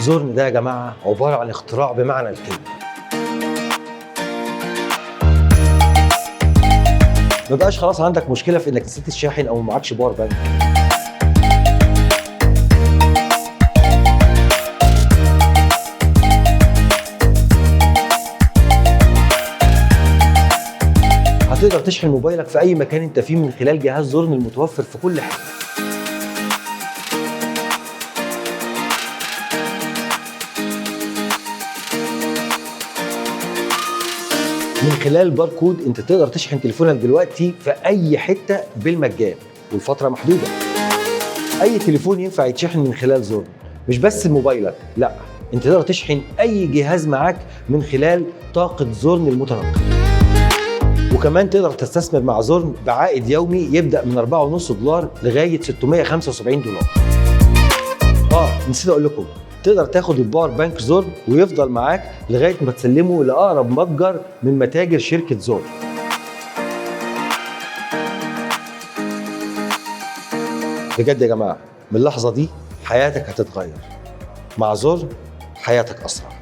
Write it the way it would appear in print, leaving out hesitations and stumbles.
زورن ده يا جماعه عباره عن اختراع بمعنى الكلمه. ما بقاش خلاص عندك مشكله في انك نسيت الشاحن او معكش باور بانك. هتقدر تشحن موبايلك في اي مكان انت فيه من خلال جهاز زورن المتوفر في كل حته. من خلال باركود انت تقدر تشحن تليفونك دلوقتي في اي حته بالمجان والفتره محدوده. اي تليفون ينفع يتشحن من خلال زورن، مش بس موبايلك، لا، انت تقدر تشحن اي جهاز معاك من خلال طاقه زورن المتنقل. وكمان تقدر تستثمر مع زورن بعائد يومي يبدا من 4.5 دولار لغايه 675 دولار. نسيت اقول لكم، تقدر تاخد الباور بانك زورن ويفضل معاك لغايه ما تسلمه لاقرب متجر من متاجر شركه زورن. بجد يا جماعه، من اللحظه دي حياتك هتتغير. مع زورن حياتك اسرع.